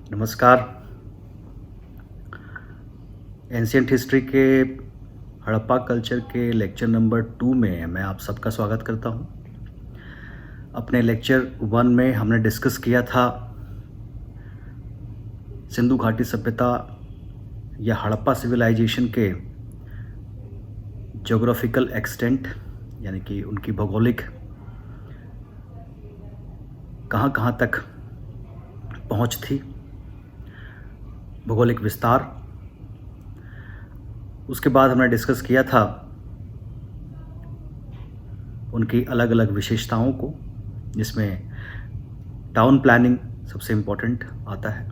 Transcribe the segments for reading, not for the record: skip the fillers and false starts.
नमस्कार। Ancient history के Harappa culture के लेक्चर नंबर 2 में मैं आप सबका स्वागत करता हूं। अपने लेक्चर 1 में हमने डिस्कस किया था सिंधु घाटी सभ्यता या हड़प्पा सिविलाइजेशन के ज्योग्राफिकल एक्सटेंट, यानी कि उनकी भौगोलिक कहाँ तक पहुंच थी, भौगोलिक विस्तार। उसके बाद हमने डिस्कस किया था उनकी अलग अलग विशेषताओं को, जिसमें टाउन प्लानिंग सबसे इम्पोर्टेंट आता है।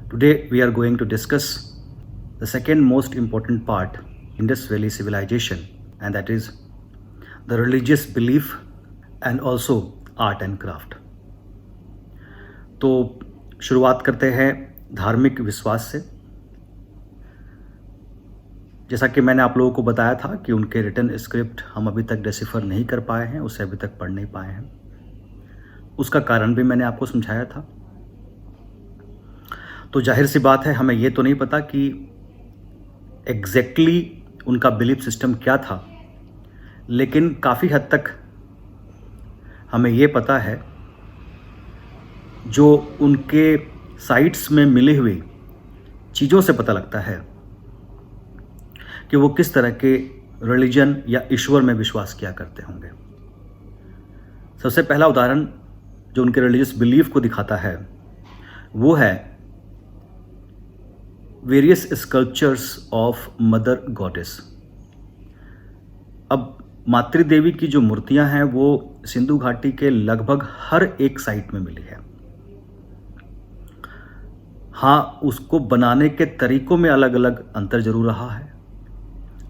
Today we are going to discuss the second most important part Indus Valley Civilization, and that is the religious belief and also art and craft. तो शुरुआत करते हैं धार्मिक विश्वास से। जैसा कि मैंने आप लोगों को बताया था कि उनके रिटन स्क्रिप्ट हम अभी तक डिसिफर नहीं कर पाए हैं, उसे अभी तक पढ़ नहीं पाए हैं। उसका कारण भी मैंने आपको समझाया था। तो जाहिर सी बात है, हमें ये तो नहीं पता कि एग्जैक्टली उनका बिलीफ सिस्टम क्या था, लेकिन काफ़ी हद तक हमें ये पता है जो उनके साइट्स में मिली हुई चीज़ों से पता लगता है कि वो किस तरह के रिलीजन या ईश्वर में विश्वास किया करते होंगे। सबसे पहला उदाहरण जो उनके रिलीजियस बिलीफ को दिखाता है वो है various sculptures of mother goddess. अब मातृ देवी की जो मूर्तियां हैं वो सिंधु घाटी के लगभग हर एक साइट में मिली है। हाँ, उसको बनाने के तरीकों में अलग अलग अंतर जरूर रहा है।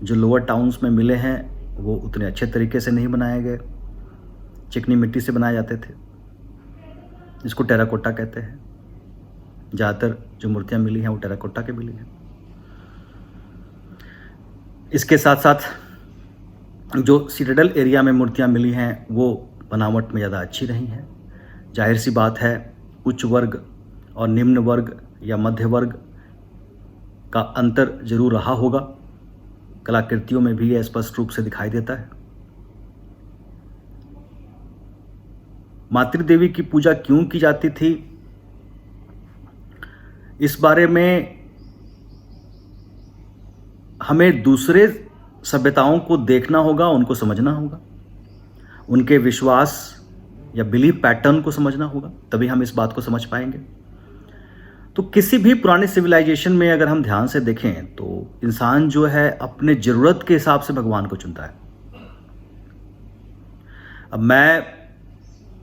जो लोअर टाउन्स में मिले हैं वो उतने अच्छे तरीके से नहीं बनाए गए, चिकनी मिट्टी से बनाए जाते थे, इसको टेराकोटा कहते हैं। ज़्यादातर जो मूर्तियाँ मिली हैं वो टेराकोटा की मिली हैं। इसके साथ साथ जो सिटाडेल एरिया में मूर्तियाँ मिली हैं वो बनावट में ज़्यादा अच्छी नहीं हैं। जाहिर सी बात है, उच्च वर्ग और निम्न वर्ग या मध्य वर्ग का अंतर जरूर रहा होगा। कलाकृतियों में भी यह स्पष्ट रूप से दिखाई देता है। मातृ देवी की पूजा क्यों की जाती थी, इस बारे में हमें दूसरे सभ्यताओं को देखना होगा, उनको समझना होगा, उनके विश्वास या बिलीफ पैटर्न को समझना होगा, तभी हम इस बात को समझ पाएंगे। तो किसी भी पुराने सिविलाइजेशन में अगर हम ध्यान से देखें तो इंसान जो है अपने ज़रूरत के हिसाब से भगवान को चुनता है। अब मैं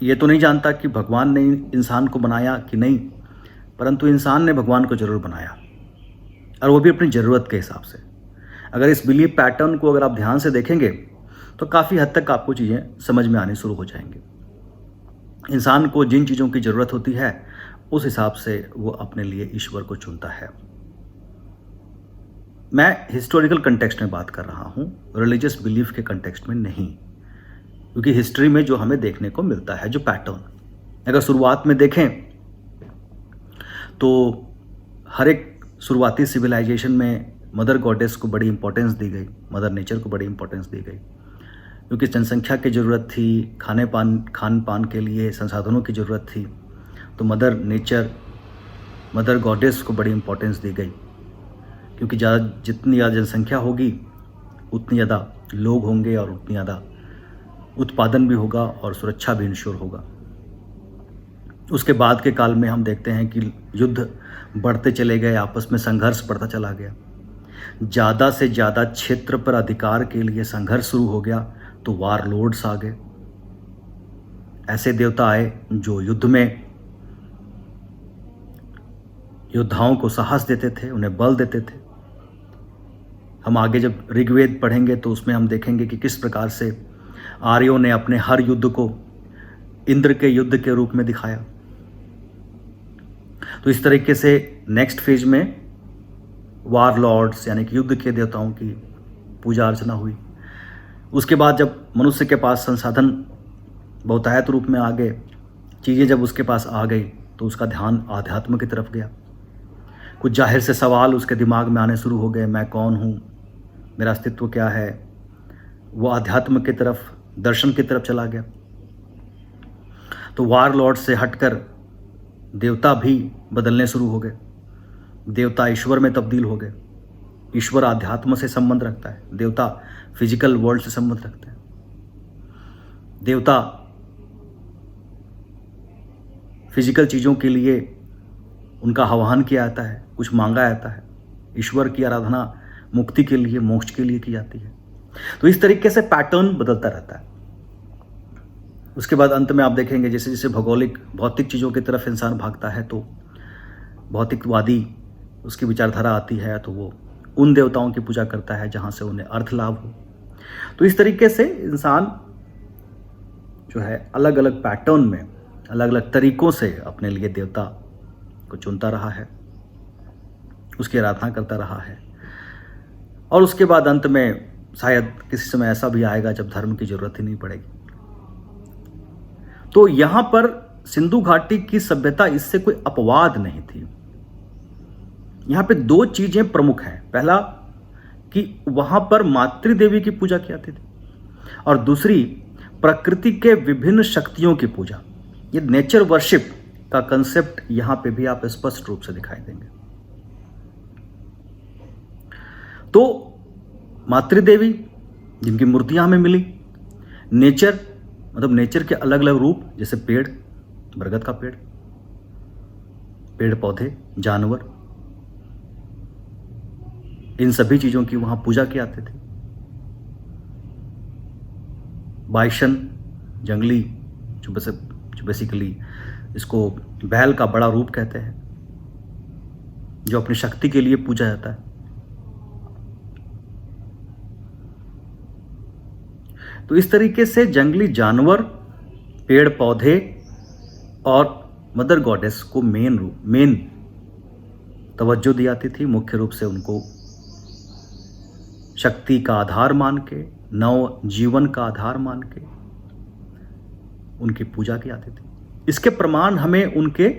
ये तो नहीं जानता कि भगवान ने इंसान को बनाया कि नहीं, परंतु इंसान ने भगवान को जरूर बनाया, और वो भी अपनी ज़रूरत के हिसाब से। अगर इस बिलीफ पैटर्न को अगर आप ध्यान से देखेंगे तो काफ़ी हद तक आपको चीज़ें समझ में आनी शुरू हो जाएंगी। इंसान को जिन चीज़ों की ज़रूरत होती है उस हिसाब से वो अपने लिए ईश्वर को चुनता है। मैं हिस्टोरिकल कंटेक्स्ट में बात कर रहा हूँ, रिलीजियस बिलीफ के कंटेक्स्ट में नहीं, क्योंकि हिस्ट्री में जो हमें देखने को मिलता है, जो पैटर्न, अगर शुरुआत में देखें तो हर एक शुरुआती सिविलाइजेशन में मदर गॉडेस को बड़ी इंपॉर्टेंस दी गई, मदर नेचर को बड़ी इंपॉर्टेंस दी गई, क्योंकि जनसंख्या की ज़रूरत थी, खान पान के लिए संसाधनों की ज़रूरत थी। तो मदर नेचर, मदर गॉडेस को बड़ी इंपॉर्टेंस दी गई, क्योंकि जितनी ज़्यादा जनसंख्या होगी उतनी ज़्यादा लोग होंगे और उतनी ज़्यादा उत्पादन भी होगा और सुरक्षा भी इंश्योर होगा। उसके बाद के काल में हम देखते हैं कि युद्ध बढ़ते चले गए, आपस में संघर्ष बढ़ता चला गया, ज़्यादा से ज़्यादा क्षेत्र पर अधिकार के लिए संघर्ष शुरू हो गया, तो वार लॉर्ड्स आ गए। ऐसे देवता आए जो युद्ध में योद्धाओं को साहस देते थे, उन्हें बल देते थे। हम आगे जब ऋग्वेद पढ़ेंगे तो उसमें हम देखेंगे कि किस प्रकार से आर्यों ने अपने हर युद्ध को इंद्र के युद्ध के रूप में दिखाया। तो इस तरीके से नेक्स्ट फेज में वार लॉर्ड्स यानी कि युद्ध के देवताओं की पूजा अर्चना हुई। उसके बाद जब मनुष्य के पास संसाधन बहुतायत रूप में आ गए, चीज़ें जब उसके पास आ गई, तो उसका ध्यान आध्यात्म की तरफ गया। कुछ जाहिर से सवाल उसके दिमाग में आने शुरू हो गए, मैं कौन हूँ, मेरा अस्तित्व क्या है। वो आध्यात्म की तरफ, दर्शन की तरफ चला गया। तो वार लॉर्ड से हटकर देवता भी बदलने शुरू हो गए। देवता ईश्वर में तब्दील हो गए। ईश्वर आध्यात्म से संबंध रखता है, देवता फिजिकल वर्ल्ड से संबंध रखते हैं। देवता फिजिकल चीज़ों के लिए उनका आह्वान किया जाता है, कुछ मांगा जाता है। ईश्वर की आराधना मुक्ति के लिए, मोक्ष के लिए की जाती है। तो इस तरीके से पैटर्न बदलता रहता है। उसके बाद अंत में आप देखेंगे जैसे जैसे भौगोलिक भौतिक चीज़ों की तरफ इंसान भागता है तो भौतिकवादी उसकी विचारधारा आती है, तो वो उन देवताओं की पूजा करता है जहाँ से उन्हें अर्थ लाभ हो। तो इस तरीके से इंसान जो है अलग अलग पैटर्न में, अलग अलग तरीकों से अपने लिए देवता को चुनता रहा है, उसकी आराधना करता रहा है। और उसके बाद अंत में शायद किसी समय ऐसा भी आएगा जब धर्म की जरूरत ही नहीं पड़ेगी। तो यहां पर सिंधु घाटी की सभ्यता, इससे कोई अपवाद नहीं थी। यहां पे दो चीजें प्रमुख हैं। पहला कि वहां पर मातृदेवी की पूजा की जाती थी, और दूसरी प्रकृति के विभिन्न शक्तियों की पूजा। ये नेचर वर्शिप का कंसेप्ट यहां पे भी आप स्पष्ट रूप से दिखाई देंगे। तो मातृदेवी जिनकी मूर्तियां हमें मिली, नेचर मतलब नेचर के अलग अलग रूप, जैसे पेड़, बरगद का पेड़, पेड़ पौधे, जानवर, इन सभी चीजों की वहां पूजा की जाती थी। बाइशन, जंगली, जो बेसिकली इसको बैल का बड़ा रूप कहते हैं, जो अपनी शक्ति के लिए पूजा जाता है। तो इस तरीके से जंगली जानवर, पेड़ पौधे और मदर गॉडेस को मेन तवज्जो दी जाती थी। मुख्य रूप से उनको शक्ति का आधार मान के, नव जीवन का आधार मान के उनकी पूजा की जाती थी। इसके प्रमाण हमें उनके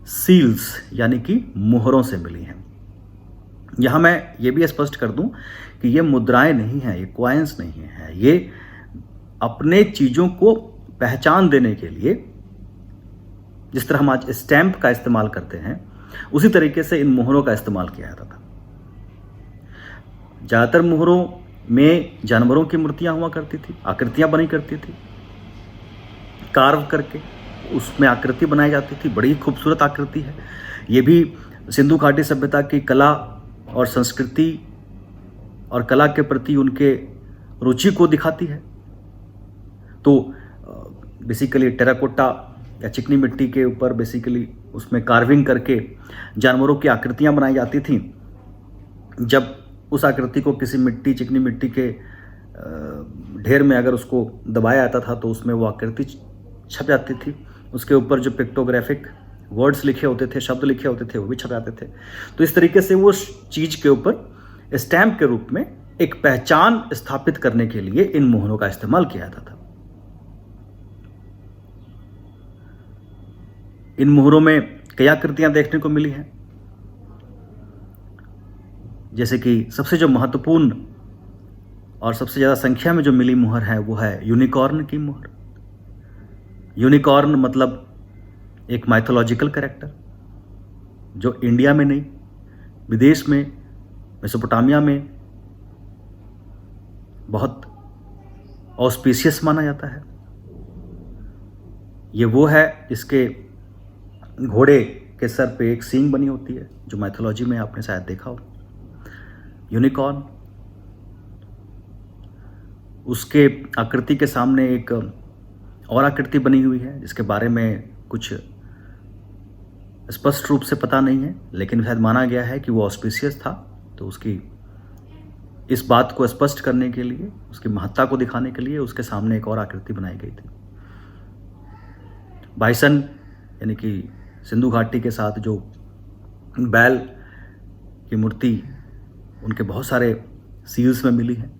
सील्स यानी कि मुहरों से मिली हैं। यहां मैं ये भी स्पष्ट कर दूं कि ये मुद्राएं नहीं हैं, ये कॉइन्स नहीं हैं, ये अपने चीजों को पहचान देने के लिए, जिस तरह हम आज स्टैंप का इस्तेमाल करते हैं, उसी तरीके से इन मुहरों का इस्तेमाल किया जाता था। ज्यादातर मुहरों में जानवरों की मूर्तियां हुआ करती थी, आकृतियां बनी करती थी, कार्व करके उसमें आकृति बनाई जाती थी। बड़ी खूबसूरत आकृति है। ये भी सिंधु घाटी सभ्यता की कला और संस्कृति और कला के प्रति उनके रुचि को दिखाती है। तो बेसिकली टेराकोटा या चिकनी मिट्टी के ऊपर बेसिकली उसमें कार्विंग करके जानवरों की आकृतियां बनाई जाती थी। जब उस आकृति को किसी चिकनी मिट्टी के ढेर में अगर उसको दबाया जाता था तो उसमें वो आकृति छप जाती थी। उसके ऊपर जो पिक्टोग्राफिक वर्ड्स लिखे होते थे, शब्द लिखे होते थे, वो भी छप जाते थे। तो इस तरीके से वो चीज के ऊपर स्टैम्प के रूप में एक पहचान स्थापित करने के लिए इन मोहरों का इस्तेमाल किया जाता था। इन मोहरों में कई आकृतियां देखने को मिली हैं, जैसे कि सबसे जो महत्वपूर्ण और सबसे ज्यादा संख्या में जो मिली मुहर है वो है यूनिकॉर्न की मुहर। यूनिकॉर्न मतलब एक माइथोलॉजिकल कैरेक्टर जो इंडिया में नहीं, विदेश में, मेसोपोटामिया में बहुत ऑस्पिशियस माना जाता है। ये वो है जिसके घोड़े के सर पे एक सींग बनी होती है, जो माइथोलॉजी में आपने शायद देखा हो। यूनिकॉर्न, उसके आकृति के सामने एक और आकृति बनी हुई है जिसके बारे में कुछ स्पष्ट रूप से पता नहीं है, लेकिन शायद माना गया है कि वो ऑस्पिशियस था। तो उसकी इस बात को स्पष्ट करने के लिए, उसकी महत्ता को दिखाने के लिए उसके सामने एक और आकृति बनाई गई थी। बाइसन यानी कि सिंधु घाटी के साथ जो बैल की मूर्ति, उनके बहुत सारे सील्स में मिली हैं।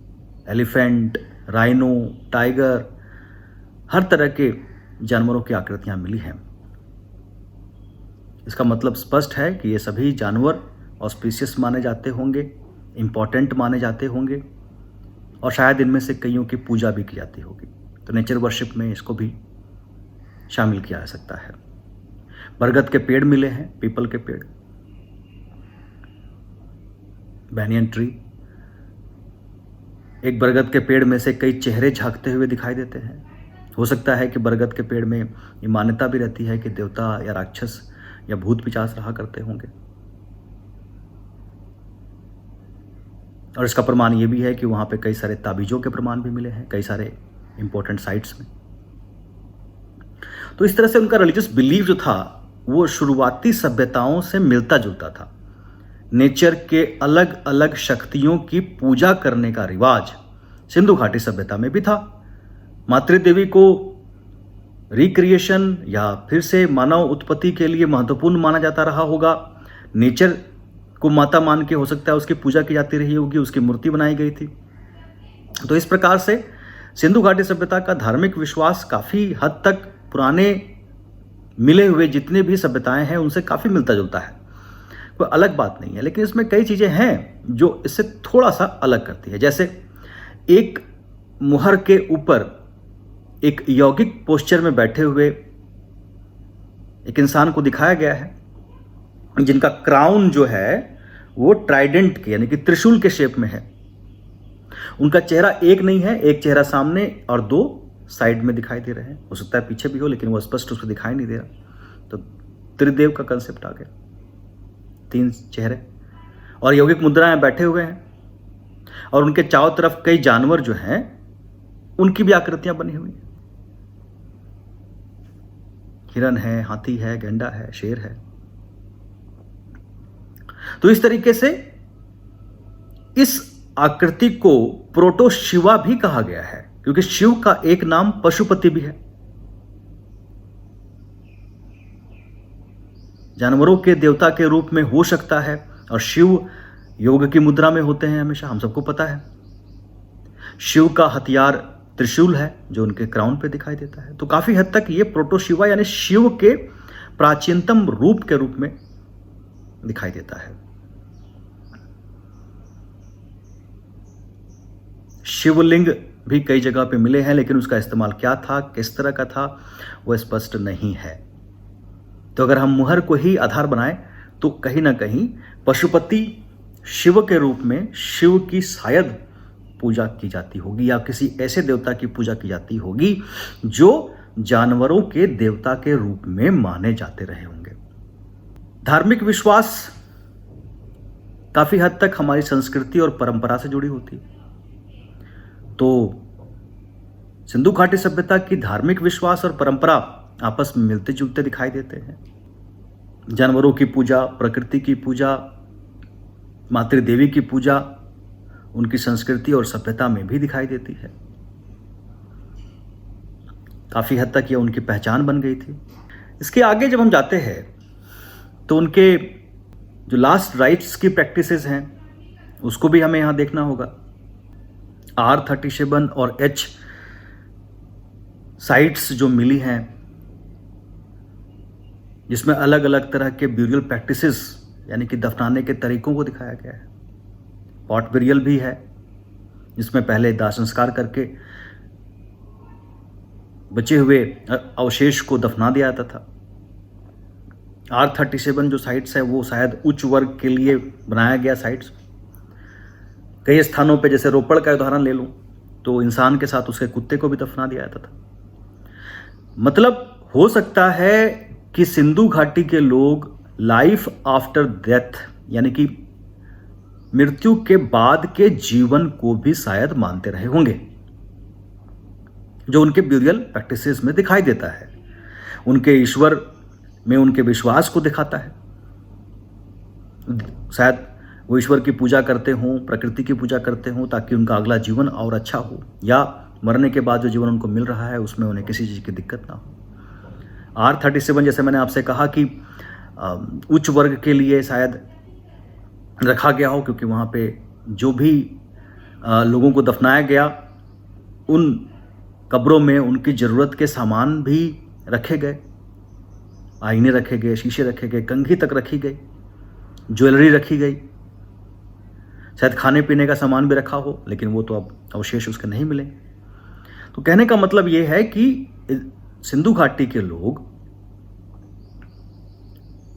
एलिफेंट, राइनो, टाइगर, हर तरह के जानवरों की आकृतियां मिली हैं। इसका मतलब स्पष्ट है कि ये सभी जानवर ऑस्पिशियस माने जाते होंगे, इम्पॉर्टेंट माने जाते होंगे और शायद इनमें से कईयों की पूजा भी की जाती होगी। तो नेचर वर्शिप में इसको भी शामिल किया जा सकता है। बरगद के पेड़ मिले हैं, पीपल के पेड़, बैनियन ट्री। एक बरगद के पेड़ में से कई चेहरे झांकते हुए दिखाई देते हैं। हो सकता है कि बरगद के पेड़ में ये मान्यता भी रहती है कि देवता या राक्षस या भूत पिशाच रहा करते होंगे। और इसका प्रमाण ये भी है कि वहाँ पे कई सारे ताबीज़ों के प्रमाण भी मिले हैं, कई सारे इंपॉर्टेंट साइट्स में। तो इस तरह से उनका रिलीजियस बिलीफ जो था वो शुरुआती सभ्यताओं से मिलता जुलता था। नेचर के अलग अलग शक्तियों की पूजा करने का रिवाज सिंधु घाटी सभ्यता में भी था। मातृदेवी को रिक्रिएशन या फिर से मानव उत्पत्ति के लिए महत्वपूर्ण माना जाता रहा होगा। नेचर को माता मान के हो सकता है उसकी पूजा की जाती रही होगी, उसकी मूर्ति बनाई गई थी। तो इस प्रकार से सिंधु घाटी सभ्यता का धार्मिक विश्वास काफ़ी हद तक पुराने मिले हुए जितने भी सभ्यताएं हैं उनसे काफ़ी मिलता जुलता है, कोई अलग बात नहीं है। लेकिन इसमें कई चीज़ें हैं जो इससे थोड़ा सा अलग करती है। जैसे एक मुहर के ऊपर एक यौगिक पोस्चर में बैठे हुए एक इंसान को दिखाया गया है, जिनका क्राउन जो है वो ट्राइडेंट के यानी कि त्रिशूल के शेप में है। उनका चेहरा एक नहीं है, एक चेहरा सामने और दो साइड में दिखाई दे रहे हैं। हो सकता है पीछे भी हो, लेकिन वो स्पष्ट उसको दिखाई नहीं दे रहा। तो त्रिदेव का कंसेप्ट आ गया, 3 चेहरे और यौगिक मुद्रा में बैठे हुए हैं और उनके चारों तरफ कई जानवर जो हैं उनकी भी आकृतियां बनी हुई हैं। हिरन है, हाथी है, गैंडा है, शेर है। तो इस तरीके से इस आकृति को प्रोटो शिवा भी कहा गया है, क्योंकि शिव का एक नाम पशुपति भी है। जानवरों के देवता के रूप में हो सकता है और शिव योग की मुद्रा में होते हैं हमेशा, हम सबको पता है। शिव का हथियार त्रिशूल है जो उनके क्राउन पे दिखाई देता है। तो काफी हद तक ये प्रोटो शिवा यानी शिव के प्राचीनतम रूप के रूप में दिखाई देता है। शिवलिंग भी कई जगह पे मिले हैं, लेकिन उसका इस्तेमाल क्या था, किस तरह का था, वह स्पष्ट नहीं है। तो अगर हम मुहर को ही आधार बनाएं तो कहीं ना कहीं पशुपति शिव के रूप में शिव की शायद पूजा की जाती होगी या किसी ऐसे देवता की पूजा की जाती होगी जो जानवरों के देवता के रूप में माने जाते रहे होंगे। धार्मिक विश्वास काफी हद तक हमारी संस्कृति और परंपरा से जुड़ी होती है। तो सिंधु घाटी सभ्यता की धार्मिक विश्वास और परंपरा आपस में मिलते जुलते दिखाई देते हैं। जानवरों की पूजा, प्रकृति की पूजा, मातृदेवी की पूजा उनकी संस्कृति और सभ्यता में भी दिखाई देती है। काफी हद तक यह उनकी पहचान बन गई थी। इसके आगे जब हम जाते हैं तो उनके जो लास्ट राइट्स की प्रैक्टिसेस हैं उसको भी हमें यहाँ देखना होगा। R37 और H साइट्स जो मिली हैं जिसमें अलग अलग तरह के ब्यूरियल प्रैक्टिसेस यानी कि दफनाने के तरीकों को दिखाया गया है। पॉट ब्यूरियल भी है जिसमें पहले दाह संस्कार करके बचे हुए अवशेष को दफना दिया जाता था। R37 जो साइट्स है वो शायद उच्च वर्ग के लिए बनाया गया साइट्स। कई स्थानों पे जैसे रोपड़ का उदाहरण ले लूं तो इंसान के साथ उसके कुत्ते को भी दफना दिया जाता था। मतलब हो सकता है कि सिंधु घाटी के लोग लाइफ आफ्टर डेथ यानी कि मृत्यु के बाद के जीवन को भी शायद मानते रहे होंगे, जो उनके ब्यूरियल प्रैक्टिसेस में दिखाई देता है। उनके ईश्वर में उनके विश्वास को दिखाता है। शायद वो ईश्वर की पूजा करते हों, प्रकृति की पूजा करते हों ताकि उनका अगला जीवन और अच्छा हो, या मरने के बाद जो जीवन उनको मिल रहा है उसमें उन्हें किसी चीज़ की दिक्कत ना हो। R37 जैसे मैंने आपसे कहा कि उच्च वर्ग के लिए शायद रखा गया हो, क्योंकि वहाँ पे जो भी लोगों को दफनाया गया उन कब्रों में उनकी ज़रूरत के सामान भी रखे गए। आईने रखे गए, शीशे रखे गए, कंघी तक रखी गई, ज्वेलरी रखी गई, शायद खाने पीने का सामान भी रखा हो, लेकिन वो तो अब अवशेष उसके नहीं मिले। तो कहने का मतलब ये है कि सिंधु घाटी के लोग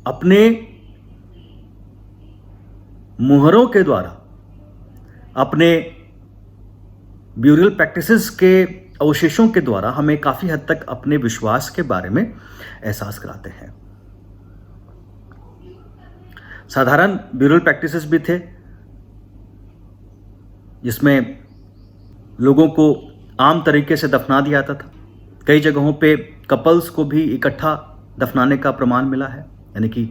अपने मुहरों के द्वारा, अपने ब्यूरियल प्रैक्टिसेस के अवशेषों के द्वारा हमें काफी हद तक अपने विश्वास के बारे में एहसास कराते हैं। साधारण ब्यूरियल प्रैक्टिसेस भी थे, जिसमें लोगों को आम तरीके से दफना दिया जाता था। कई जगहों पे कपल्स को भी इकट्ठा दफनाने का प्रमाण मिला है, यानी कि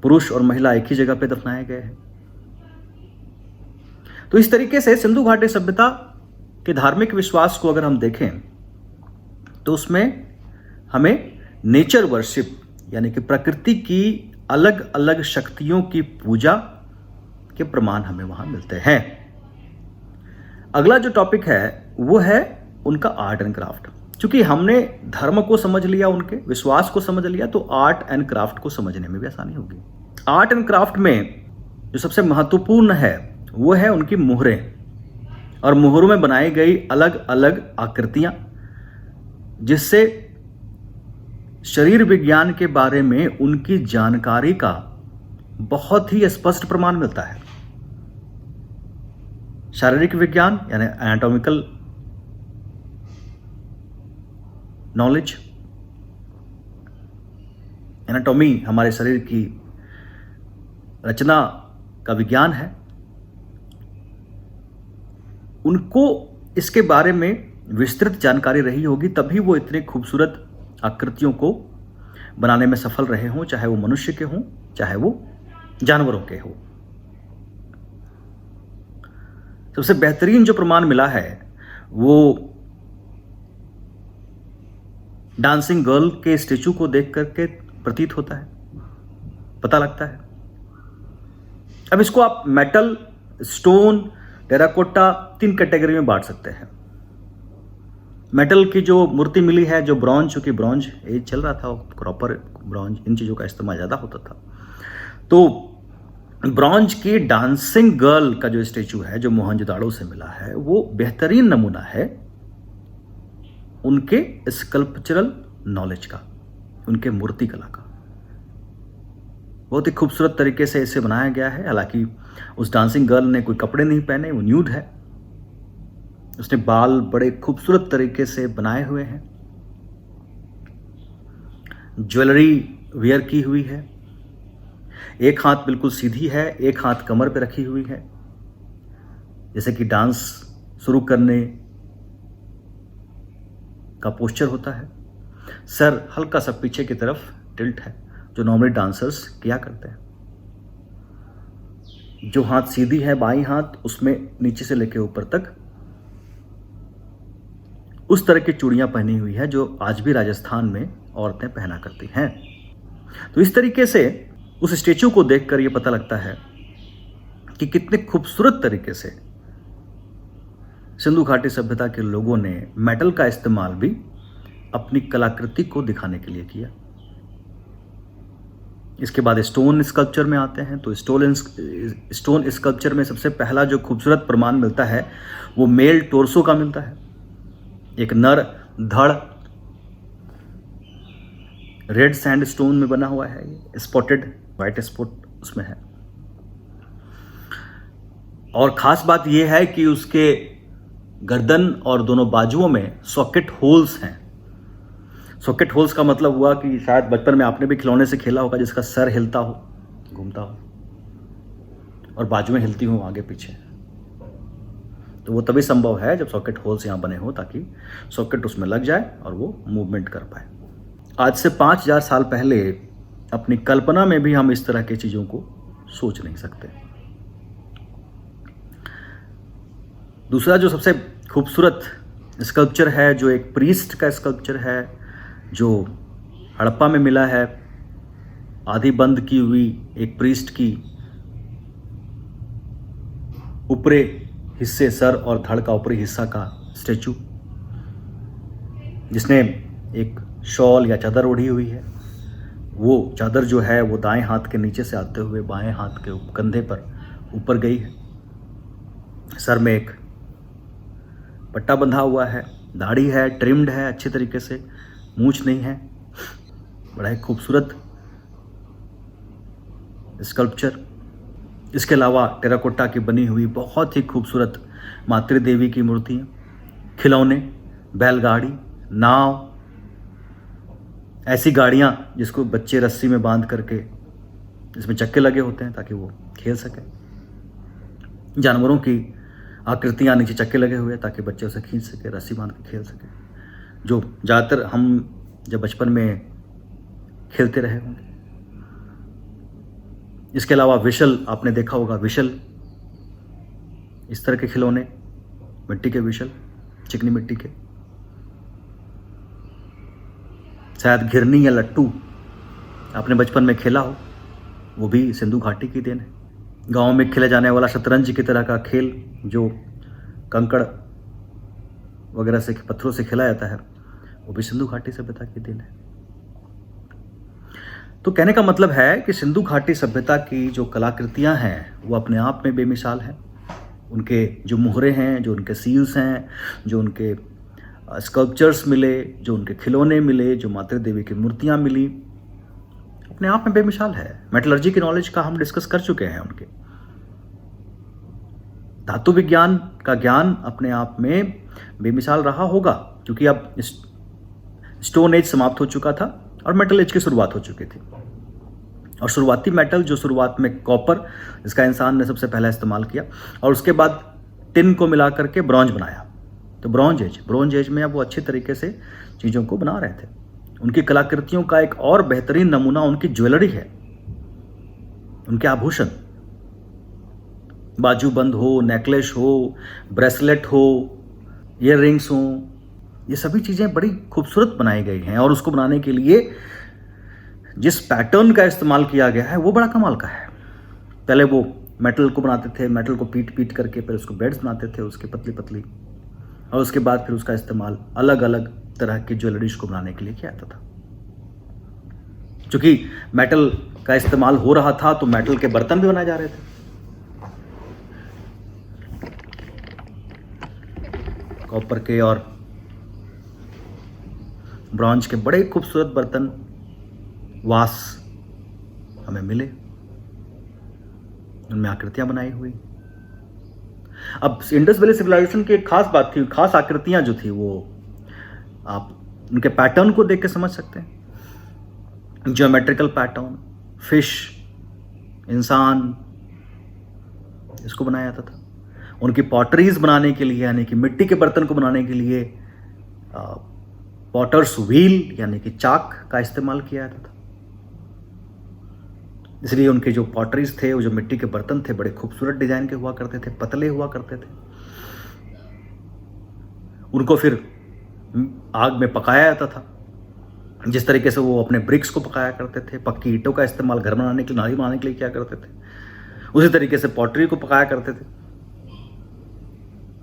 पुरुष और महिला एक ही जगह पे दफनाए गए हैं। तो इस तरीके से सिंधु घाटी सभ्यता के धार्मिक विश्वास को अगर हम देखें तो उसमें हमें नेचर वर्शिप, यानी कि प्रकृति की अलग अलग शक्तियों की पूजा के प्रमाण हमें वहां मिलते हैं। अगला जो टॉपिक है वो है उनका आर्ट एंड क्राफ्ट। चूंकि हमने धर्म को समझ लिया, उनके विश्वास को समझ लिया, तो आर्ट एंड क्राफ्ट को समझने में भी आसानी होगी। आर्ट एंड क्राफ्ट में जो सबसे महत्वपूर्ण है वो है उनकी मुहरें, और मुहरों में बनाई गई अलग अलग आकृतियां, जिससे शरीर विज्ञान के बारे में उनकी जानकारी का बहुत ही स्पष्ट प्रमाण मिलता है। शारीरिक विज्ञान यानी एनाटॉमिकल नॉलेज, एनाटॉमी हमारे शरीर की रचना का विज्ञान है, उनको इसके बारे में विस्तृत जानकारी रही होगी, तभी वो इतने खूबसूरत आकृतियों को बनाने में सफल रहे हों, चाहे वो मनुष्य के हों, चाहे वो जानवरों के हों। सबसे बेहतरीन जो प्रमाण मिला है वो डांसिंग गर्ल के स्टेचू को देख करके प्रतीत होता है, पता लगता है। अब इसको आप मेटल, स्टोन, टेराकोटा 3 कैटेगरी में बांट सकते हैं। मेटल की जो मूर्ति मिली है, जो ब्रॉन्ज, चूंकि ब्रॉन्ज एज चल रहा था, कॉपर, ब्रॉन्ज, इन चीज़ों का इस्तेमाल ज़्यादा होता था, तो ब्रॉन्ज की डांसिंग गर्ल का जो स्टेचू है, जो मोहनजोदाड़ो से मिला है, वो बेहतरीन नमूना है उनके स्कल्पचरल नॉलेज का, उनके मूर्ति कला का। बहुत ही खूबसूरत तरीके से इसे बनाया गया है। हालांकि उस डांसिंग गर्ल ने कोई कपड़े नहीं पहने, वो न्यूड है। उसने बाल बड़े खूबसूरत तरीके से बनाए हुए हैं, ज्वेलरी वेयर की हुई है, एक हाथ बिल्कुल सीधी है, एक हाथ कमर पे रखी हुई है, जैसे कि डांस शुरू करने का पोस्चर होता है। सर हल्का सा पीछे की तरफ टिल्ट है, जो नॉर्मली डांसर्स किया करते हैं। जो हाथ सीधी है, बाईं हाथ, उसमें नीचे से लेकर ऊपर तक उस तरह की चूड़ियां पहनी हुई है जो आज भी राजस्थान में औरतें पहना करती हैं। तो इस तरीके से उस स्टेचू को देखकर यह पता लगता है कि कितने खूबसूरत तरीके से सिंधु घाटी सभ्यता के लोगों ने मेटल का इस्तेमाल भी अपनी कलाकृति को दिखाने के लिए किया। इसके बाद स्टोन स्कल्पचर में आते हैं। तो स्टोन स्कल्पचर में सबसे पहला जो खूबसूरत प्रमाण मिलता है वो मेल टोर्सो का मिलता है। एक नर धड़ रेड सैंड स्टोन में बना हुआ है, ये स्पॉटेड व्हाइट स्पॉट उसमें है। और खास बात यह है कि उसके गर्दन और दोनों बाजुओं में सॉकेट होल्स हैं। सॉकेट होल्स का मतलब हुआ कि शायद बचपन में आपने भी खिलौने से खेला होगा जिसका सर हिलता हो, घूमता हो, और बाजुएं हिलती हो आगे पीछे। तो वो तभी संभव है जब सॉकेट होल्स यहाँ बने हो, ताकि सॉकेट उसमें लग जाए और वो मूवमेंट कर पाए। आज से 5000 साल पहले अपनी कल्पना में भी हम इस तरह की चीज़ों को सोच नहीं सकते। दूसरा जो सबसे खूबसूरत स्कल्पचर है, जो एक प्रीस्ट का स्कल्पचर है, जो हड़प्पा में मिला है, आधी बंद की हुई एक प्रीस्ट की ऊपरी हिस्से, सर और धड़ का ऊपरी हिस्सा का स्टेचू, जिसने एक शॉल या चादर ओढ़ी हुई है। वो चादर जो है वो दाएं हाथ के नीचे से आते हुए बाएं हाथ के कंधे पर ऊपर गई है। सर में एक पट्टा बंधा हुआ है, दाढ़ी है, ट्रिम्ड है अच्छे तरीके से, मूंछ नहीं है। बड़ा ही खूबसूरत स्कल्पचर। इसके अलावा टेराकोटा की बनी हुई बहुत ही खूबसूरत मातृ देवी की मूर्तियाँ, खिलौने, बैलगाड़ी, नाव, ऐसी गाड़ियाँ जिसको बच्चे रस्सी में बांध करके, जिसमें चक्के लगे होते हैं ताकि वो खेल सकें। जानवरों की आकृतियाँ, नीचे चक्के लगे हुए ताकि बच्चे उसे खींच सके, रस्सी बांध के खेल सके, जो ज़्यादातर हम जब बचपन में खेलते रहे होंगे। इसके अलावा विशल आपने देखा होगा, विशल, इस तरह के खिलौने, मिट्टी के विशल, चिकनी मिट्टी के। शायद घिरनी या लट्टू आपने बचपन में खेला हो, वो भी सिंधु घाटी की देन है। गांव में खेला जाने वाला शतरंज की तरह का खेल जो कंकड़ वगैरह से, पत्थरों से खेला जाता है, वो भी सिंधु घाटी सभ्यता की देन है। तो कहने का मतलब है कि सिंधु घाटी सभ्यता की जो कलाकृतियां हैं वो अपने आप में बेमिसाल हैं। उनके जो मोहरे हैं, जो उनके सील्स हैं, जो उनके स्कल्पचर्स मिले, जो उनके खिलौने मिले, जो मातृ देवी की मूर्तियां मिली, अपने आप में बेमिसाल है। मेटलर्जी की नॉलेज का हम डिस्कस कर चुके हैं। उनके धातु विज्ञान का ज्ञान अपने आप में बेमिसाल रहा होगा, क्योंकि अब स्टोन एज समाप्त हो चुका था और मेटल एज की शुरुआत हो चुकी थी। और शुरुआती मेटल जो शुरुआत में कॉपर, जिसका इंसान ने सबसे पहला इस्तेमाल किया, और उसके बाद टिन को मिला करके ब्रॉन्ज बनाया। तो ब्रॉन्ज एज में अब वो अच्छे तरीके से चीज़ों को बना रहे थे। उनकी कलाकृतियों का एक और बेहतरीन नमूना उनकी ज्वेलरी है, उनके आभूषण, बाजूबंद हो, नेकलेस हो, ब्रेसलेट हो, ईयर रिंग्स हो, ये सभी चीज़ें बड़ी खूबसूरत बनाई गई हैं। और उसको बनाने के लिए जिस पैटर्न का इस्तेमाल किया गया है वो बड़ा कमाल का है। पहले वो मेटल को बनाते थे, मेटल को पीट करके फिर उसको बेड्स बनाते थे, उसके पतली पतली, और उसके बाद फिर उसका इस्तेमाल अलग अलग तरह की ज्वेलरीज को बनाने के लिए किया जाता था। चूंकि मेटल का इस्तेमाल हो रहा था तो मेटल के बर्तन भी बनाए जा रहे थे। कॉपर के और ब्रॉन्ज के बड़े खूबसूरत बर्तन, वास हमें मिले, उनमें आकृतियां बनाई हुई। अब इंडस वैली सिविलाइजेशन की एक खास बात थी, खास आकृतियां जो थी वो आप उनके पैटर्न को देख के समझ सकते हैं। ज्योमेट्रिकल पैटर्न, फिश, इंसान, इसको बनाया जाता था। उनकी पॉटरीज बनाने के लिए, यानी कि मिट्टी के बर्तन को बनाने के लिए पॉटर्स व्हील यानी कि चाक का इस्तेमाल किया जाता था। इसलिए उनके जो पॉटरीज थे, वो जो मिट्टी के बर्तन थे, बड़े खूबसूरत डिजाइन के हुआ करते थे, पतले हुआ करते थे। उनको फिर आग में पकाया जाता था, जिस तरीके से वो अपने ब्रिक्स को पकाया करते थे। पक्की ईंटों का इस्तेमाल घर बनाने के लिए, नाली बनाने के लिए किया करते थे, उसी तरीके से पॉटरी को पकाया करते थे।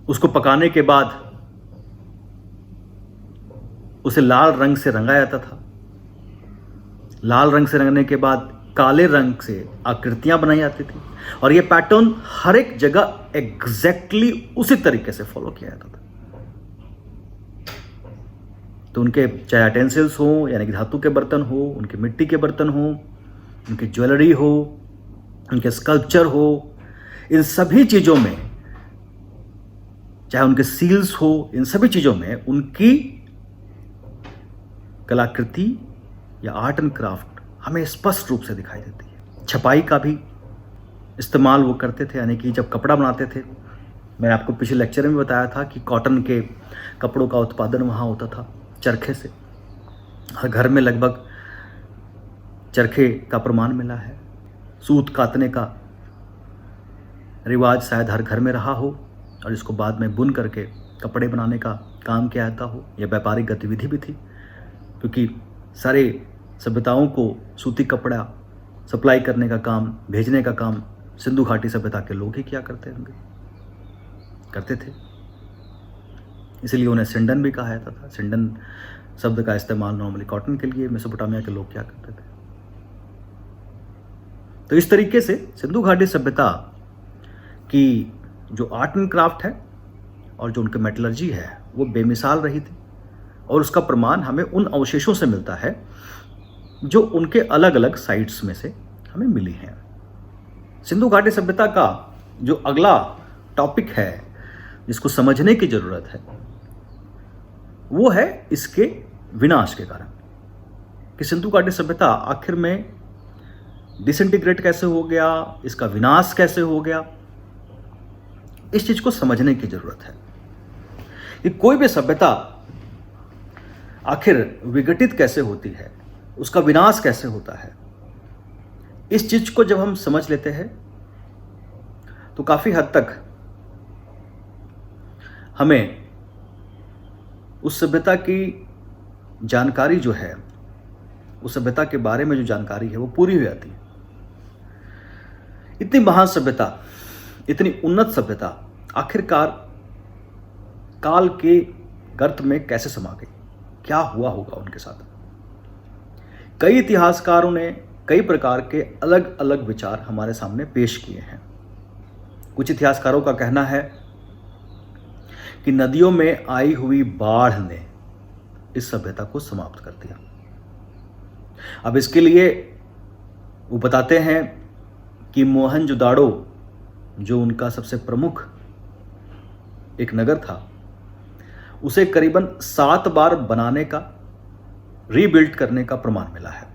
उसको पकाने के बाद उसे लाल रंग से रंगा जाता था। लाल रंग से रंगने के बाद काले रंग से आकृतियां बनाई जाती थी, और ये पैटर्न हर एक जगह एग्जैक्टली उसी तरीके से फॉलो किया जाता था। तो उनके चाहे यूटेंसिल्स हो, यानी कि धातु के बर्तन हो, उनके मिट्टी के बर्तन हो, उनकी ज्वेलरी हो, उनके स्कल्पचर हो, इन सभी चीजों में, चाहे उनके सील्स हो, इन सभी चीजों में उनकी कलाकृति या आर्ट एंड क्राफ्ट हमें स्पष्ट रूप से दिखाई देती है। छपाई का भी इस्तेमाल वो करते थे, यानी कि जब कपड़ा बनाते थे, मैंने आपको पिछले लेक्चर में बताया था कि कॉटन के कपड़ों का उत्पादन वहाँ होता था चरखे से। हर घर में लगभग चरखे का प्रमाण मिला है। सूत कातने का रिवाज शायद हर घर में रहा हो, और इसको बाद में बुन करके कपड़े बनाने का काम किया जाता हो। यह व्यापारिक गतिविधि भी थी, क्योंकि सारे सभ्यताओं को सूती कपड़ा सप्लाई करने का काम, भेजने का काम सिंधु घाटी सभ्यता के लोग ही किया करते थे। इसलिए उन्हें सिंडन भी कहा जाता था। सिंडन शब्द का इस्तेमाल नॉर्मली कॉटन के लिए मेसोपोटामिया के लोग क्या करते थे। तो इस तरीके से सिंधु घाटी सभ्यता की जो आर्ट एंड क्राफ्ट है और जो उनकी मेटलर्जी है वो बेमिसाल रही थी, और उसका प्रमाण हमें उन अवशेषों से मिलता है जो उनके अलग अलग साइट्स में से हमें मिली हैं। सिंधु घाटी सभ्यता का जो अगला टॉपिक है जिसको समझने की जरूरत है वो है इसके विनाश के कारण, कि सिंधु घाटी सभ्यता आखिर में डिसइंटीग्रेट कैसे हो गया, इसका विनाश कैसे हो गया। इस चीज को समझने की जरूरत है कि कोई भी सभ्यता आखिर विघटित कैसे होती है, उसका विनाश कैसे होता है। इस चीज को जब हम समझ लेते हैं तो काफी हद तक हमें उस सभ्यता की जानकारी जो है, उस सभ्यता के बारे में जो जानकारी है वो पूरी हो जाती है। इतनी महान सभ्यता, इतनी उन्नत सभ्यता आखिरकार काल के गर्त में कैसे समा गई, क्या हुआ होगा उनके साथ। कई इतिहासकारों ने कई प्रकार के अलग अलग विचार हमारे सामने पेश किए हैं। कुछ इतिहासकारों का कहना है कि नदियों में आई हुई बाढ़ ने इस सभ्यता को समाप्त कर दिया। अब इसके लिए वो बताते हैं कि मोहनजोदाड़ो जो उनका सबसे प्रमुख एक नगर था, उसे करीबन 7 बार बनाने का, रीबिल्ड करने का प्रमाण मिला है।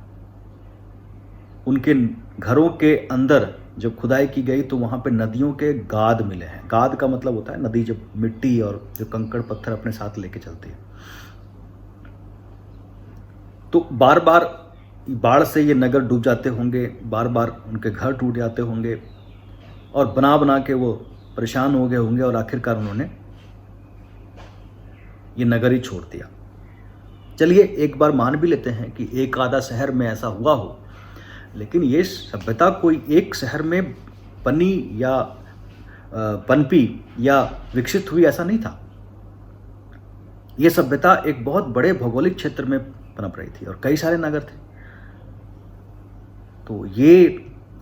उनके घरों के अंदर जब खुदाई की गई तो वहां पे नदियों के गाद मिले हैं। गाद का मतलब होता है नदी जब मिट्टी और जो कंकड़ पत्थर अपने साथ लेके चलती है। तो बार बार बाढ़ से ये नगर डूब जाते होंगे, बार बार उनके घर टूट जाते होंगे और बना बना के वो परेशान हो गए होंगे और आखिरकार उन्होंने ये नगर ही छोड़ दिया। चलिए एक बार मान भी लेते हैं कि एक आधा शहर में ऐसा हुआ हो, लेकिन ये सभ्यता कोई एक शहर में बनी या पनपी या विकसित हुई ऐसा नहीं था। ये सभ्यता एक बहुत बड़े भौगोलिक क्षेत्र में पनप रही थी और कई सारे नगर थे। तो ये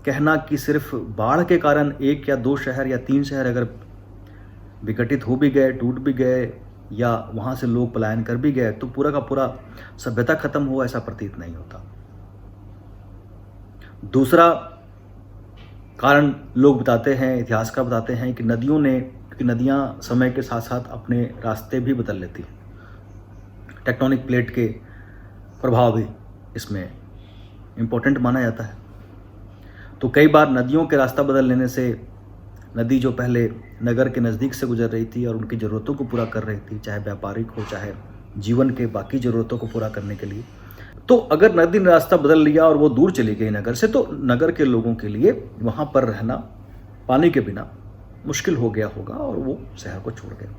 कहना कि सिर्फ बाढ़ के कारण 1 या 2 शहर या 3 शहर अगर विघटित हो भी गए, टूट भी गए या वहाँ से लोग पलायन कर भी गए तो पूरा का पूरा सभ्यता खत्म हुआ ऐसा प्रतीत नहीं होता। दूसरा कारण लोग बताते हैं, इतिहासकार बताते हैं कि नदियों ने, क्योंकि नदियाँ समय के साथ साथ अपने रास्ते भी बदल लेती हैं, टेक्टोनिक प्लेट के प्रभाव भी इसमें इम्पोर्टेंट माना जाता है। तो कई बार नदियों के रास्ता बदल लेने से नदी जो पहले नगर के नज़दीक से गुजर रही थी और उनकी ज़रूरतों को पूरा कर रही थी, चाहे व्यापारिक हो चाहे जीवन के बाकी ज़रूरतों को पूरा करने के लिए, तो अगर नदी ने रास्ता बदल लिया और वो दूर चली गई नगर से, तो नगर के लोगों के लिए वहाँ पर रहना पानी के बिना मुश्किल हो गया होगा और वो शहर को छोड़ गए।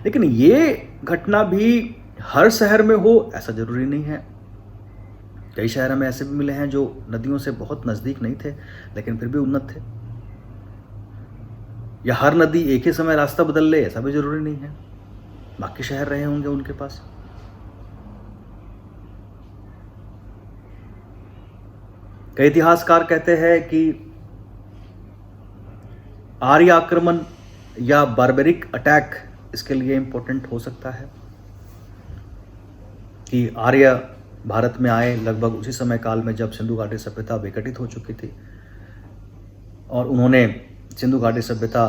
लेकिन ये घटना भी हर शहर में हो ऐसा ज़रूरी नहीं है। कई शहर हमें ऐसे भी मिले हैं जो नदियों से बहुत नज़दीक नहीं थे लेकिन फिर भी उन्नत थे। या हर नदी एक ही समय रास्ता बदल ले ऐसा भी ज़रूरी नहीं है, बाकी शहर रहे होंगे उनके पास। कई इतिहासकार कहते हैं कि आर्य आक्रमण या बार्बरिक अटैक इसके लिए इंपॉर्टेंट हो सकता है कि आर्य भारत में आए लगभग उसी समय काल में जब सिंधु घाटी सभ्यता विघटित हो चुकी थी और उन्होंने सिंधु घाटी सभ्यता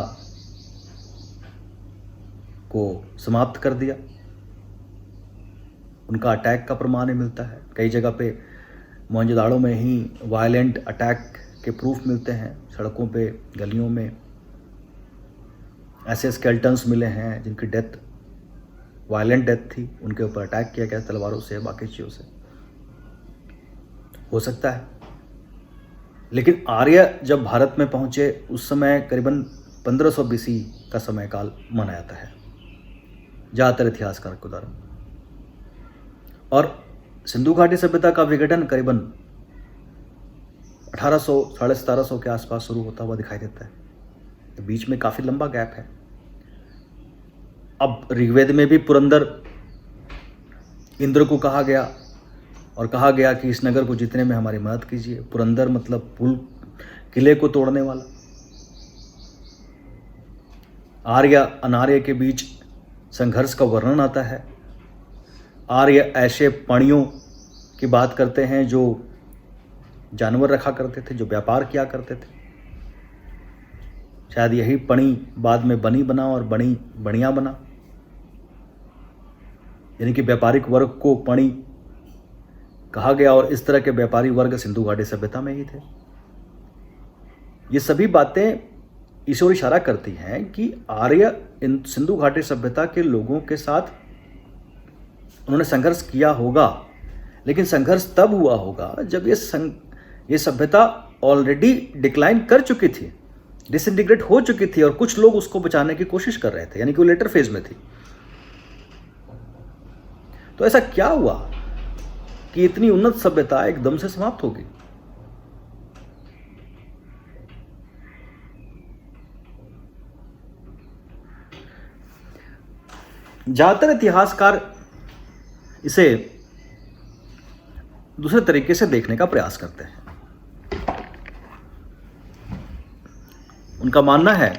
को समाप्त कर दिया। उनका अटैक का प्रमाण मिलता है। कई जगह पे मोहनजोदाड़ो में ही वायलेंट अटैक के प्रूफ मिलते हैं। सड़कों पे, गलियों में ऐसे स्केल्टन्स मिले हैं जिनकी डेथ वायलेंट डेथ थी, उनके ऊपर अटैक किया गया तलवारों से, बाकी चीज़ों से। हो सकता है। लेकिन आर्य जब भारत में पहुंचे उस समय करीबन 1500 BC का समय काल माना जाता है ज़्यादातर इतिहासकार के द्वारा, और सिंधु घाटी सभ्यता का विघटन करीबन 1800 साढ़े 1700 के आसपास शुरू होता हुआ दिखाई देता है। तो बीच में काफ़ी लंबा गैप है। अब ऋग्वेद में भी पुरंदर इंद्र को कहा गया और कहा गया कि इस नगर को जीतने में हमारी मदद कीजिए। पुरंदर मतलब पुल किले को तोड़ने वाला। आर्य अनार्य के बीच संघर्ष का वर्णन आता है। आर्य ऐसे पणियों की बात करते हैं जो जानवर रखा करते थे, जो व्यापार किया करते थे। शायद यही पणी बाद में बनी बना और बणी बणिया बना, यानी कि व्यापारिक वर्ग को पणी कहा गया, और इस तरह के व्यापारी वर्ग सिंधु घाटी सभ्यता में ही थे। ये सभी बातें इस ओर इशारा करती हैं कि आर्य इन सिंधु घाटी सभ्यता के लोगों के साथ उन्होंने संघर्ष किया होगा, लेकिन संघर्ष तब हुआ होगा जब ये सभ्यता ऑलरेडी डिक्लाइन कर चुकी थी, डिसइंटीग्रेट हो चुकी थी, और कुछ लोग उसको बचाने की कोशिश कर रहे थे, यानी कि वो लेटर फेज में थी। तो ऐसा क्या हुआ कि इतनी उन्नत सभ्यता एकदम से समाप्त हो गई? ज्यादातर इतिहासकार इसे दूसरे तरीके से देखने का प्रयास करते हैं। उनका मानना है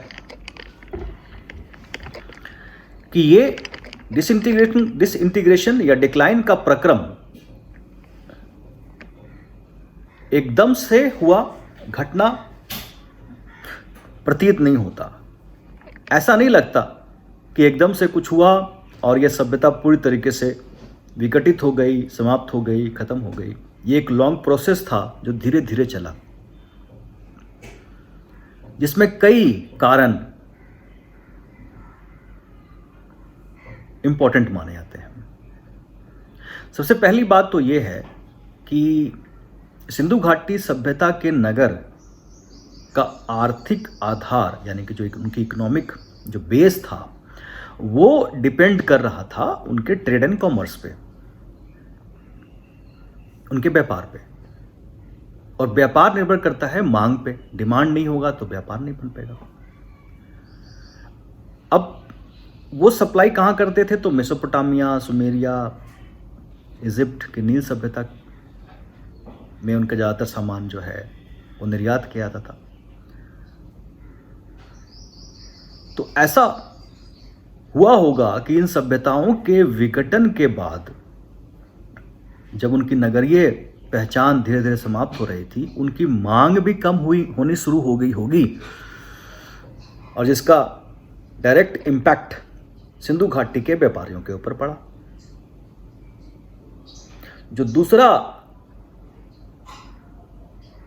कि ये डिसइंटीग्रेशन या डिक्लाइन का प्रक्रम एकदम से हुआ घटना प्रतीत नहीं होता। ऐसा नहीं लगता कि एकदम से कुछ हुआ और यह सभ्यता पूरी तरीके से विघटित हो गई, समाप्त हो गई, खत्म हो गई। ये एक लॉन्ग प्रोसेस था जो धीरे धीरे चला, जिसमें कई कारण इंपॉर्टेंट माने जाते हैं। सबसे पहली बात तो यह है कि सिंधु घाटी सभ्यता के नगर का आर्थिक आधार, यानी कि जो उनकी इकोनॉमिक जो बेस था, वो डिपेंड कर रहा था उनके ट्रेड एंड कॉमर्स पे, उनके व्यापार पे। और व्यापार निर्भर करता है मांग पे। डिमांड नहीं होगा तो व्यापार नहीं बन पाएगा। अब वो सप्लाई कहां करते थे? तो मेसोपोटामिया, सुमेरिया, इजिप्ट की नील सभ्यता में उनका ज़्यादातर सामान जो है वो निर्यात किया जाता था। तो ऐसा हुआ होगा कि इन सभ्यताओं के विघटन के बाद जब उनकी नगरीय पहचान धीरे धीरे समाप्त हो रही थी, उनकी मांग भी कम होनी शुरू हो गई होगी, और जिसका डायरेक्ट इम्पैक्ट सिंधु घाटी के व्यापारियों के ऊपर पड़ा। जो दूसरा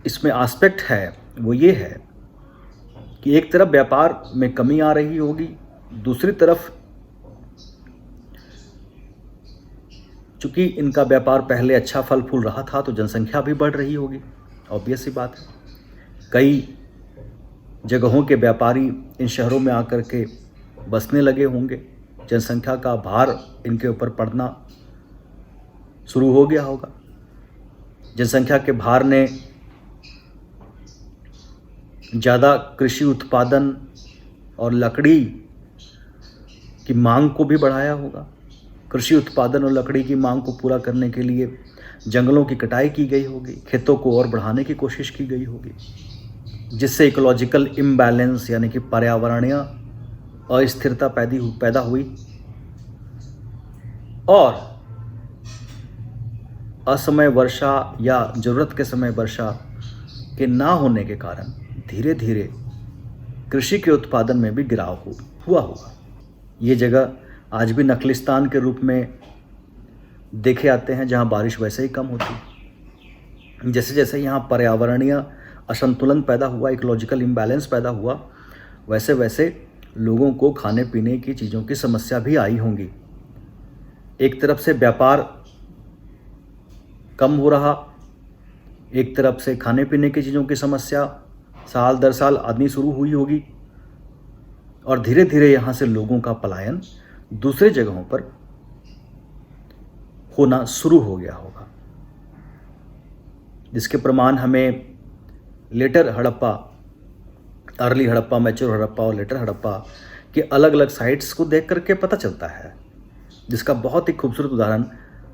इसमें एस्पेक्ट है वो ये है कि एक तरफ व्यापार में कमी आ रही होगी, दूसरी तरफ चूंकि इनका व्यापार पहले अच्छा फल फूल रहा था तो जनसंख्या भी बढ़ रही होगी। ऑब्वियस सी बात है, कई जगहों के व्यापारी इन शहरों में आकर के बसने लगे होंगे, जनसंख्या का भार इनके ऊपर पड़ना शुरू हो गया होगा। जनसंख्या के भार ने ज़्यादा कृषि उत्पादन और लकड़ी की मांग को भी बढ़ाया होगा। कृषि उत्पादन और लकड़ी की मांग को पूरा करने के लिए जंगलों की कटाई की गई होगी, खेतों को और बढ़ाने की कोशिश की गई होगी, जिससे इकोलॉजिकल इम्बैलेंस यानी कि पर्यावरणीय अस्थिरता पैदा हुई, और असमय वर्षा या ज़रूरत के समय वर्षा के ना होने के कारण धीरे धीरे कृषि के उत्पादन में भी गिराव हुआ होगा। ये जगह आज भी नखलिस्तान के रूप में देखे आते हैं, जहाँ बारिश वैसे ही कम होती। जैसे जैसे यहाँ पर्यावरणीय असंतुलन पैदा हुआ, इकोलॉजिकल इम्बैलेंस पैदा हुआ, वैसे वैसे लोगों को खाने पीने की चीज़ों की समस्या भी आई होंगी। एक तरफ से व्यापार कम हो रहा, एक तरफ से खाने पीने की चीज़ों की समस्या साल दर साल आदमी शुरू हुई होगी, और धीरे धीरे यहाँ से लोगों का पलायन दूसरे जगहों पर होना शुरू हो गया होगा, जिसके प्रमाण हमें later Harappa, early Harappa, mature Harappa और लेटर हड़प्पा के अलग अलग साइट्स को देख करके पता चलता है, जिसका बहुत ही खूबसूरत उदाहरण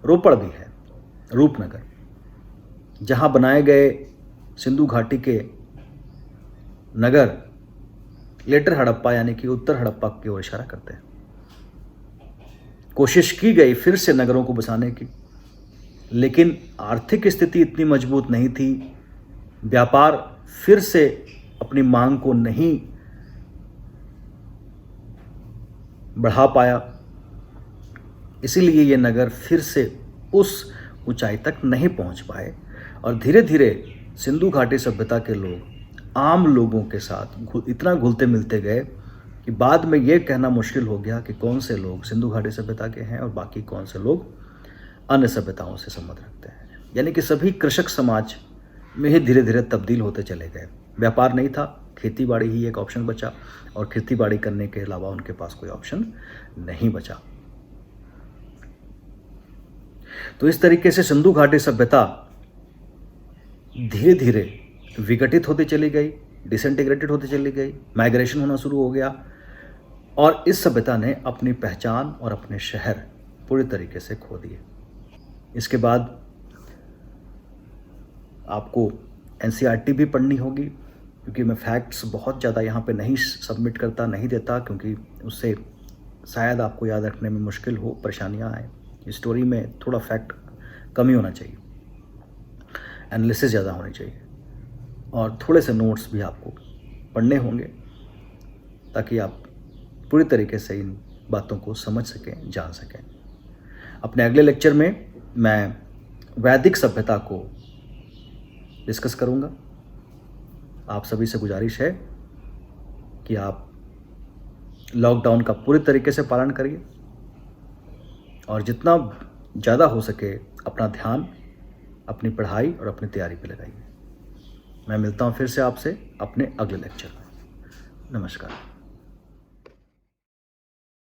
रोपड़ भी है, रूपनगर, जहाँ बनाए गए सिंधु घाटी के नगर लेटर हड़प्पा यानी कि उत्तर हड़प्पा की ओर इशारा करते हैं। कोशिश की गई फिर से नगरों को बसाने की, लेकिन आर्थिक स्थिति इतनी मजबूत नहीं थी, व्यापार फिर से अपनी मांग को नहीं बढ़ा पाया, इसीलिए ये नगर फिर से उस ऊंचाई तक नहीं पहुंच पाए और धीरे धीरे सिंधु घाटी सभ्यता के लोग आम लोगों के साथ इतना घुलते मिलते गए कि बाद में ये कहना मुश्किल हो गया कि कौन से लोग सिंधु घाटी सभ्यता के हैं और बाकी कौन से लोग अन्य सभ्यताओं से संबंध रखते हैं। यानी कि सभी कृषक समाज में ही धीरे धीरे तब्दील होते चले गए। व्यापार नहीं था, खेती बाड़ी ही एक ऑप्शन बचा और खेती बाड़ी करने के अलावा उनके पास कोई ऑप्शन नहीं बचा। तो इस तरीके से सिंधु घाटी सभ्यता धीरे धीरे विघटित होती चली गई, डिसइंटीग्रेटेड होती चली गई, माइग्रेशन होना शुरू हो गया और इस सभ्यता ने अपनी पहचान और अपने शहर पूरी तरीके से खो दिए। इसके बाद आपको एनसीईआरटी भी पढ़नी होगी, क्योंकि मैं फैक्ट्स बहुत ज़्यादा यहाँ पे नहीं सबमिट करता, नहीं देता, क्योंकि उससे शायद आपको याद रखने में मुश्किल हो, परेशानियाँ आए। स्टोरी में थोड़ा फैक्ट कम ही होना चाहिए, एनालिसिस ज़्यादा होनी चाहिए और थोड़े से नोट्स भी आपको पढ़ने होंगे ताकि आप पूरी तरीके से इन बातों को समझ सकें, जान सकें। अपने अगले लेक्चर में मैं वैदिक सभ्यता को डिस्कस करूंगा। आप सभी से गुजारिश है कि आप लॉकडाउन का पूरी तरीके से पालन करिए और जितना ज़्यादा हो सके अपना ध्यान अपनी पढ़ाई और अपनी तैयारी पे लगाइए। मैं मिलता हूँ फिर से आपसे अपने अगले लेक्चर में। नमस्कार।